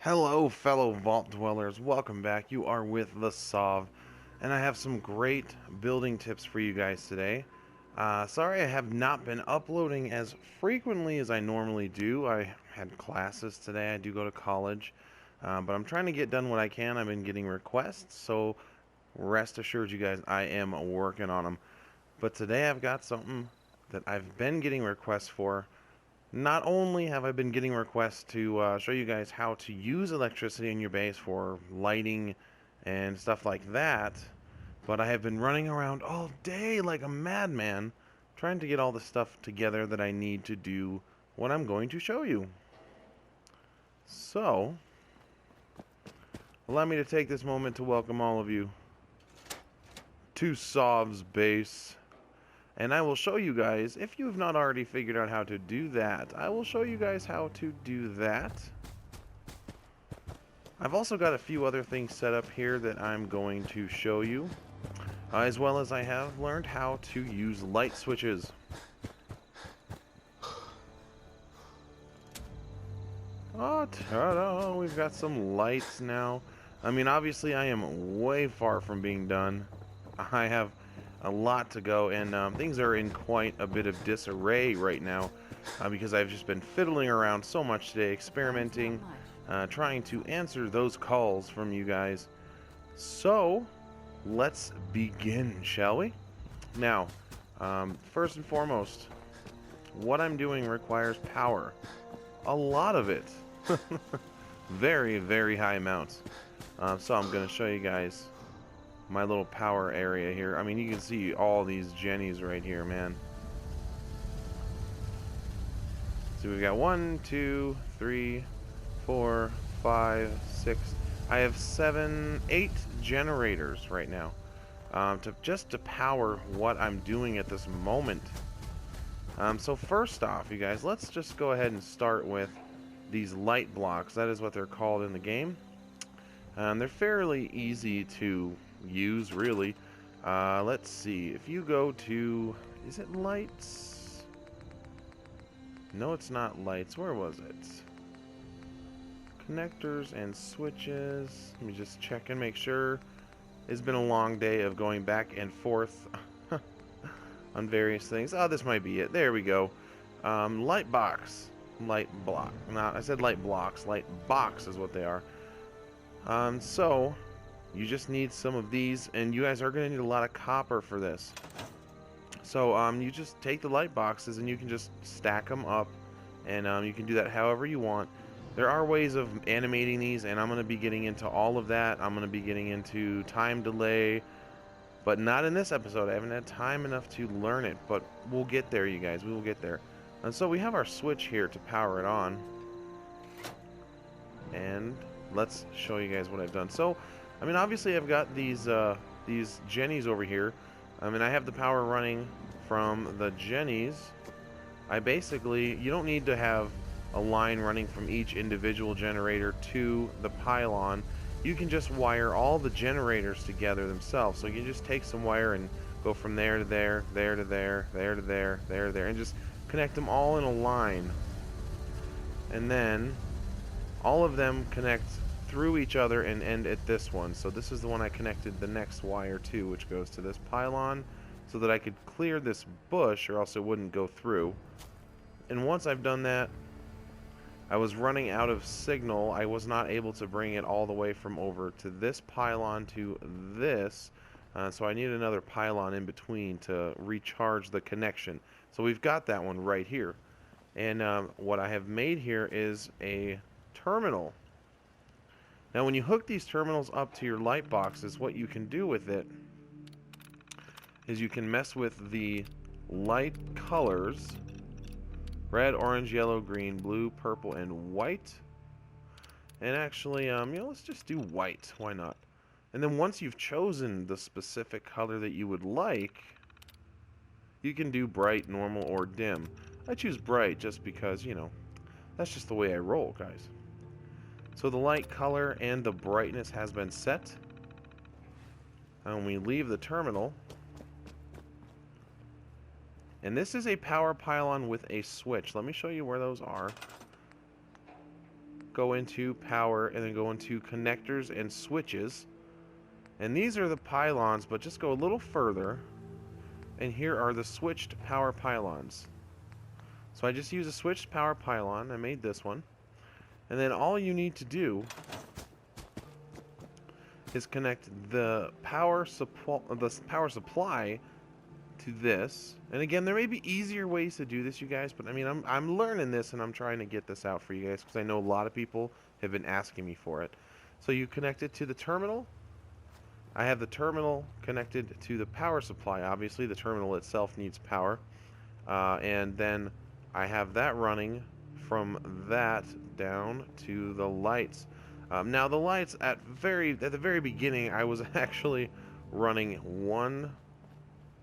Hello, fellow vault dwellers. Welcome back. You are with the Sov, and I have some great building tips for you guys today. Sorry I have not been uploading as frequently as I normally do. I had classes today. I do go to college, but I'm trying to get done what I can. I've been getting requests, so rest assured, you guys, I am working on them. But today I've got something that I've been getting requests for. Not only have I been getting requests to show you guys how to use electricity in your base for lighting and stuff like that, but I have been running around all day like a madman trying to get all the stuff together that I need to do what I'm going to show you. So, allow me to take this moment to welcome all of you to Sov's base. And I will show you guys, if you have not already figured out how to do that, I will show you guys how to do that. I've also got a few other things set up here that I'm going to show you, as well as I have learned how to use light switches. Oh, ta-da! We've got some lights now. I mean, obviously I am way far from being done. I have a lot to go, and things are in quite a bit of disarray right now because I've just been fiddling around so much today, experimenting, trying to answer those calls from you guys. So, let's begin, shall we? Now, first and foremost, what I'm doing requires power. A lot of it. Very, very high amounts. So I'm going to show you guys my little power area here. I mean, you can see all these jennies right here, man. So we've got 1, 2, 3, 4, 5, 6. I have 7, 8 generators right now to power what I'm doing at this moment. So first off, you guys, let's just go ahead and start with these light blocks. That is what they're called in the game. They're fairly easy to use, really. Let's see. If you go to... Is it lights? No, it's not lights. Where was it? Connectors and switches. Let me just check and make sure. It's been a long day of going back and forth on various things. Oh, this might be it. There we go. Light box. Light block. No, I said light blocks. Light box is what they are. So, you just need some of these, and you guys are going to need a lot of copper for this. So, you just take the light boxes, and you can just stack them up, and you can do that however you want. There are ways of animating these, and I'm going to be getting into all of that. I'm going to be getting into time delay, but not in this episode. I haven't had time enough to learn it, but we'll get there, you guys. We will get there. And so we have our switch here to power it on. And let's show you guys what I've done. So, I mean, obviously I've got these jennies over here. I mean, I have the power running from the jennies. You don't need to have a line running from each individual generator to the pylon. You can just wire all the generators together themselves. So you just take some wire and go from there to there, there to there, there to there, there to there, and just connect them all in a line. And then all of them connect through each other and end at this one. So this is the one I connected the next wire to, which goes to this pylon, so that I could clear this bush or else it wouldn't go through. And once I've done that, I was running out of signal. I was not able to bring it all the way from over to this pylon to this, so I need another pylon in between to recharge the connection. So we've got that one right here. And what I have made here is a terminal. Now when you hook these terminals up to your light boxes, what you can do with it is you can mess with the light colors: red, orange, yellow, green, blue, purple, and white. And actually, let's just do white. Why not? And then once you've chosen the specific color that you would like, you can do bright, normal, or dim. I choose bright just because, that's just the way I roll, guys. So the light color and the brightness has been set. And we leave the terminal. And this is a power pylon with a switch. Let me show you where those are. go into power, and then go into connectors and switches. And these are the pylons, but just go a little further. And here are the switched power pylons. So I just use a switched power pylon. I made this one. And then all you need to do is connect the power supply to this. And again, there may be easier ways to do this, you guys, but I mean, I'm learning this, and I'm trying to get this out for you guys because I know a lot of people have been asking me for it. So you connect it to the terminal. I have the terminal connected to the power supply. Obviously, the terminal itself needs power. And then I have that running from that down to the lights. Now, the lights, at the very beginning, I was actually running one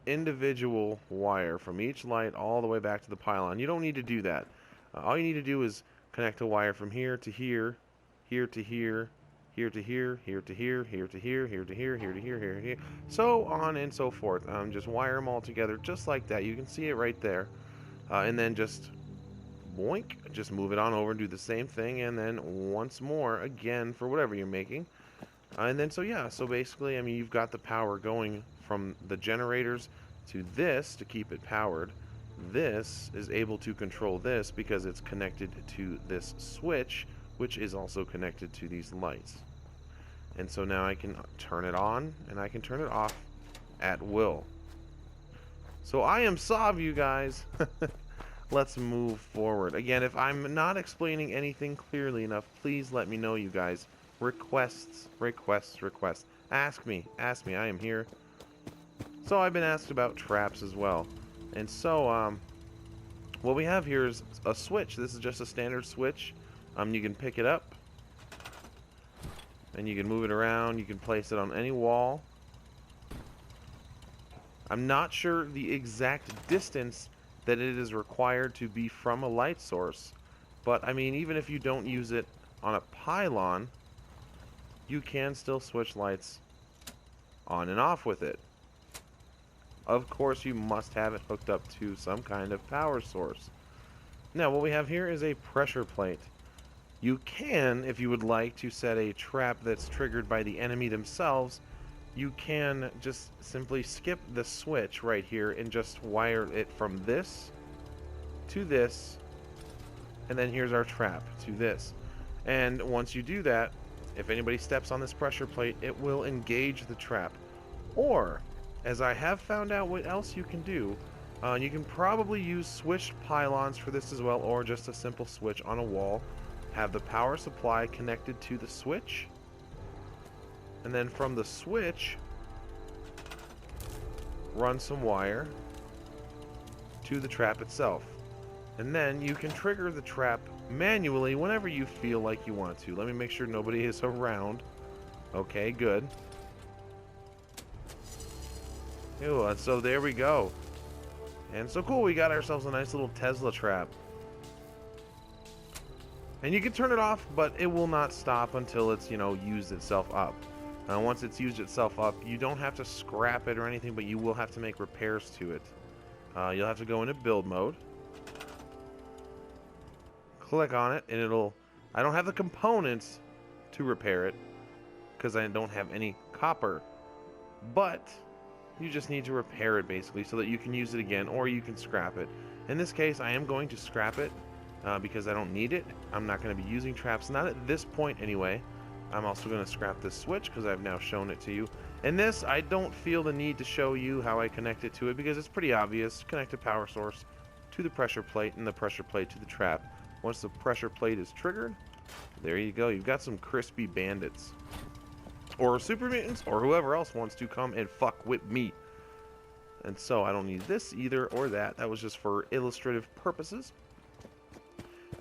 individual wire from each light all the way back to the pylon. You don't need to do that. All you need to do is connect a wire from here to here, here to here, here to here, here to here, here to here, here to here, here to here, here to here, so on and so forth. Just wire them all together just like that. You can see it right there. And then just boink, just move it on over and do the same thing, and then once more again for whatever you're making. And then so yeah, so basically, I mean, you've got the power going from the generators to this to keep it powered. This is able to control this because it's connected to this switch, which is also connected to these lights. And so now I can turn it on and I can turn it off at will. So I am Sav, you guys. Let's move forward. Again, if I'm not explaining anything clearly enough, please let me know, you guys. Requests, requests, requests. Ask me, I am here. So I've been asked about traps as well. And so, what we have here is a switch. This is just a standard switch. You can pick it up, and you can move it around. You can place it on any wall. I'm not sure the exact distance that it is required to be from a light source, but I mean, even if you don't use it on a pylon, you can still switch lights on and off with it. Of course, you must have it hooked up to some kind of power source. Now, what we have here is a pressure plate. You can, if you would like to set a trap that's triggered by the enemy themselves, you can just simply skip the switch right here and just wire it from this to this, and then here's our trap to this. And once you do that, if anybody steps on this pressure plate, it will engage the trap. Or, as I have found out what else you can do, you can probably use switched pylons for this as well, or just a simple switch on a wall. Have the power supply connected to the switch, and then from the switch, run some wire to the trap itself. And then you can trigger the trap manually whenever you feel like you want to. Let me make sure nobody is around. Okay, good. Ew, so there we go. And so cool, we got ourselves a nice little Tesla trap. And you can turn it off, but it will not stop until it's, you know, used itself up. Once it's used itself up, you don't have to scrap it or anything, but you will have to make repairs to it. You'll have to go into build mode. Click on it, and it'll... I don't have the components to repair it, because I don't have any copper. But you just need to repair it, basically, so that you can use it again, or you can scrap it. In this case, I am going to scrap it, because I don't need it. I'm not going to be using traps, not at this point anyway. I'm also going to scrap this switch because I've now shown it to you. And this, I don't feel the need to show you how I connect it to it because it's pretty obvious. Connect a power source to the pressure plate and the pressure plate to the trap. Once the pressure plate is triggered, there you go. You've got some crispy bandits. Or super mutants, or whoever else wants to come and fuck with me. And so I don't need this either or that. That was just for illustrative purposes.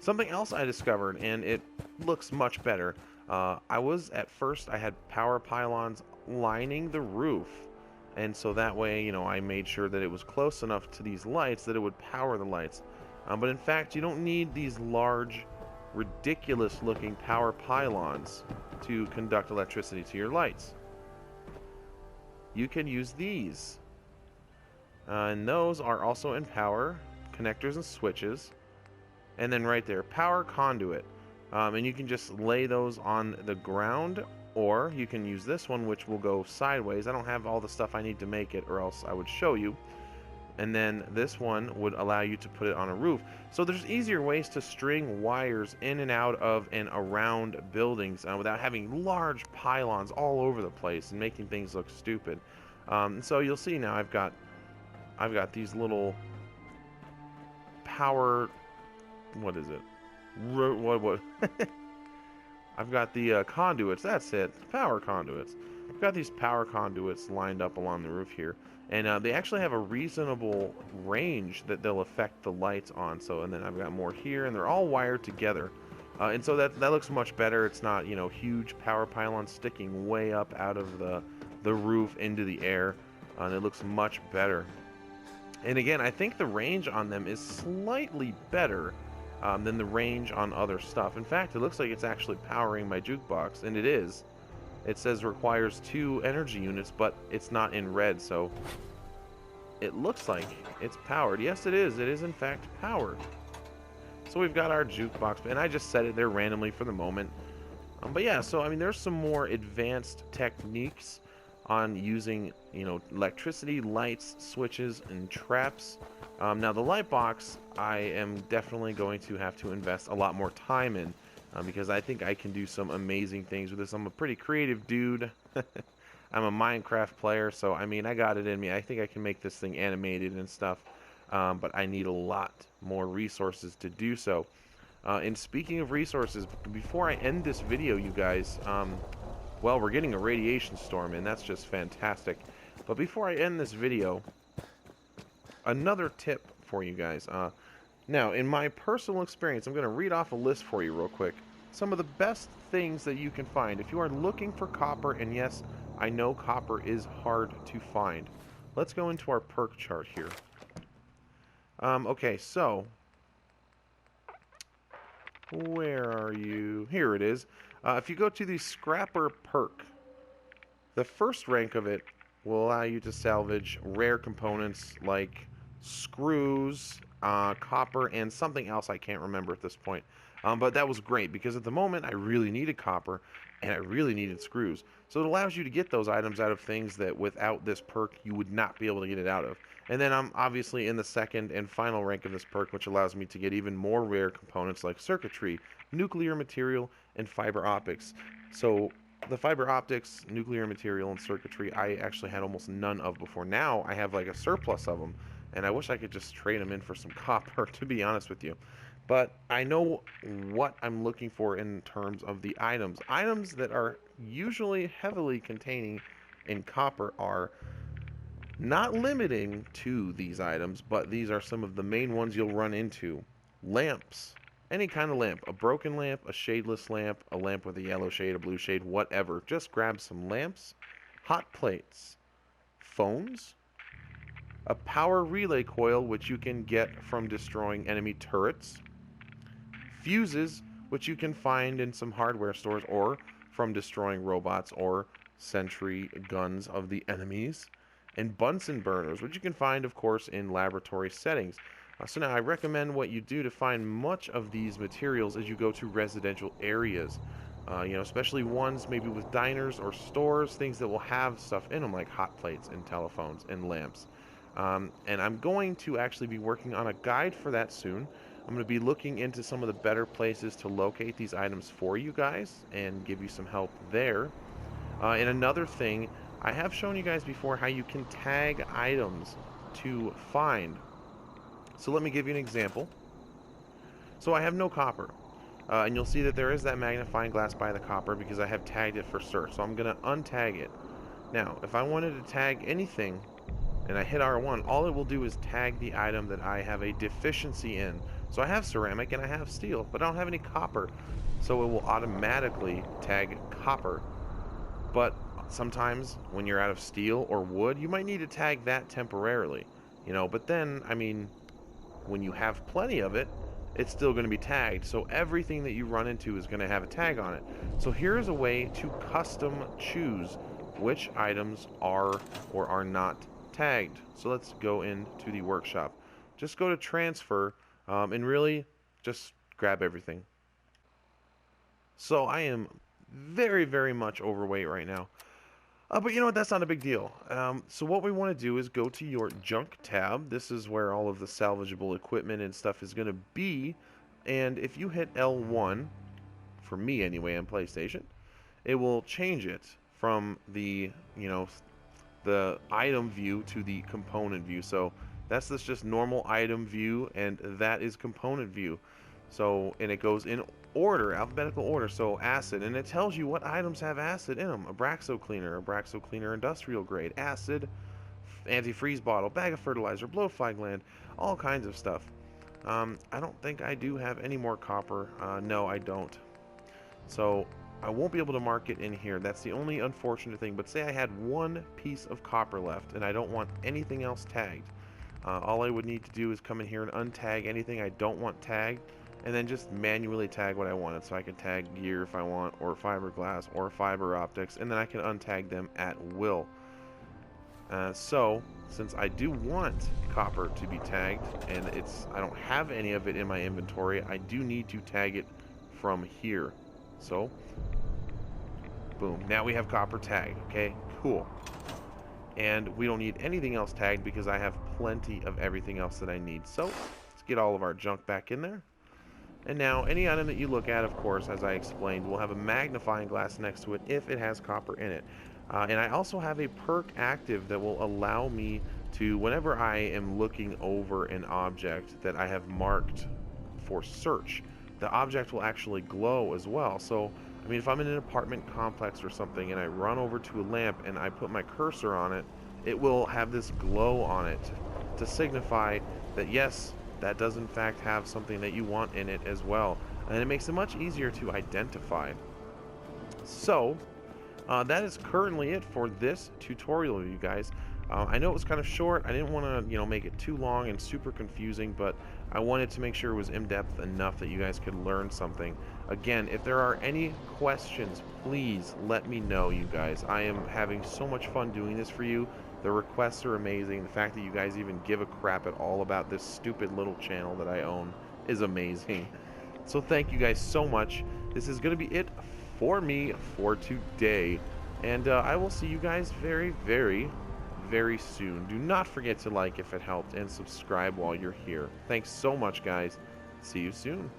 Something else I discovered, and it looks much better. At first I had power pylons lining the roof, and so that way, you know, I made sure that it was close enough to these lights that it would power the lights. But in fact, you don't need these large, ridiculous looking power pylons to conduct electricity to your lights. You can use these. And those are also in power, connectors and switches. And then right there, power conduit. And you can just lay those on the ground, or you can use this one, which will go sideways. I don't have all the stuff I need to make it, or else I would show you. And then this one would allow you to put it on a roof. So there's easier ways to string wires in and out of and around buildings without having large pylons all over the place and making things look stupid. So you'll see now I've got these little power, what is it? What? I've got the conduits. That's it. Power conduits. I've got these power conduits lined up along the roof here, and they actually have a reasonable range that they'll affect the lights on. So, and then I've got more here, and they're all wired together, and so that looks much better. It's not, you know, huge power pylons sticking way up out of the roof into the air, and it looks much better. And again, I think the range on them is slightly better than the range on other stuff. In fact, it looks like it's actually powering my jukebox, and it is. It says requires 2 energy units, but it's not in red, so it looks like it's powered. Yes, it is. It is, in fact, powered. So we've got our jukebox, and I just set it there randomly for the moment. But yeah, so I mean, there's some more advanced techniques on using, you know, electricity, lights, switches, and traps. Now the light box, I am definitely going to have to invest a lot more time in, because I think I can do some amazing things with this. I'm a pretty creative dude. I'm a Minecraft player, so I mean, I got it in me. I think I can make this thing animated and stuff, but I need a lot more resources to do so. And speaking of resources, before I end this video, you guys, well, we're getting a radiation storm, and that's just fantastic. But before I end this video, another tip for you guys. Now, in my personal experience, I'm going to read off a list for you real quick. Some of the best things that you can find if you are looking for copper, and yes, I know copper is hard to find. Let's go into our perk chart here. Okay, so where are you? Here it is. If you go to the Scrapper perk, the first rank of it will allow you to salvage rare components like screws, copper, and something else I can't remember at this point. But that was great because at the moment I really needed copper and I really needed screws. So it allows you to get those items out of things that without this perk you would not be able to get it out of. And then I'm obviously in the second and final rank of this perk, which allows me to get even more rare components like circuitry, nuclear material, and fiber optics. So the fiber optics, nuclear material, and circuitry I actually had almost none of before. Now I have like a surplus of them, and I wish I could just trade them in for some copper, to be honest with you. But I know what I'm looking for in terms of the items. Items that are usually heavily containing in copper are not limiting to these items, but these are some of the main ones you'll run into. Lamps. Any kind of lamp. A broken lamp, a shadeless lamp, a lamp with a yellow shade, a blue shade, whatever. Just grab some lamps. Hot plates. Phones. A power relay coil, which you can get from destroying enemy turrets. Fuses, which you can find in some hardware stores or from destroying robots or sentry guns of the enemies. And Bunsen burners, which you can find, of course, in laboratory settings. So now I recommend what you do to find much of these materials as you go to residential areas. You know, especially ones maybe with diners or stores, things that will have stuff in them like hot plates and telephones and lamps. And I'm going to actually be working on a guide for that soon. I'm going to be looking into some of the better places to locate these items for you guys and give you some help there. And another thing, I have shown you guys before how you can tag items to find. So let me give you an example. So I have no copper. And you'll see that there is that magnifying glass by the copper because I have tagged it for search. So I'm going to untag it. Now, if I wanted to tag anything and I hit R1, all it will do is tag the item that I have a deficiency in. So I have ceramic and I have steel, but I don't have any copper. So it will automatically tag copper. But sometimes when you're out of steel or wood, you might need to tag that temporarily. You know, but then, I mean, when you have plenty of it, it's still going to be tagged. So everything that you run into is going to have a tag on it. So here's a way to custom choose which items are or are not tagged. So let's go into the workshop. Just go to transfer and really just grab everything. So I am very, very much overweight right now. But you know what? That's not a big deal. So what we want to do is go to your junk tab. This is where all of the salvageable equipment and stuff is going to be. And if you hit L1, for me anyway on PlayStation, it will change it from the, the item view to the component view. So that's this just normal item view, and that is component view. So, and it goes in order, alphabetical order. So acid, and it tells you what items have acid in them. Abraxo Cleaner industrial grade, acid, antifreeze bottle, bag of fertilizer, blowfly gland, all kinds of stuff. I don't think I do have any more copper. No, I don't. So I won't be able to mark it in here. That's the only unfortunate thing. But say I had one piece of copper left and I don't want anything else tagged. All I would need to do is come in here and untag anything I don't want tagged, and then just manually tag what I wanted. So I can tag gear if I want, or fiberglass, or fiber optics, and then I can untag them at will. So since I do want copper to be tagged, and I don't have any of it in my inventory, I do need to tag it from here. So, boom. Now we have copper tagged. Okay, cool. And we don't need anything else tagged because I have plenty of everything else that I need. So, let's get all of our junk back in there. And now, any item that you look at, of course, as I explained, will have a magnifying glass next to it if it has copper in it. And I also have a perk active that will allow me to, whenever I am looking over an object that I have marked for search, the object will actually glow as well. So, I mean, if I'm in an apartment complex or something and I run over to a lamp and I put my cursor on it, it will have this glow on it to signify that yes, that does in fact have something that you want in it as well. And it makes it much easier to identify. So, that is currently it for this tutorial, you guys. I know it was kind of short. I didn't want to, make it too long and super confusing, but I wanted to make sure it was in-depth enough that you guys could learn something. Again, if there are any questions, please let me know, you guys. I am having so much fun doing this for you. The requests are amazing. The fact that you guys even give a crap at all about this stupid little channel that I own is amazing. So thank you guys so much. This is going to be it for me for today. And I will see you guys very, very, very soon. Do not forget to like if it helped and subscribe while you're here. Thanks so much, guys. See you soon.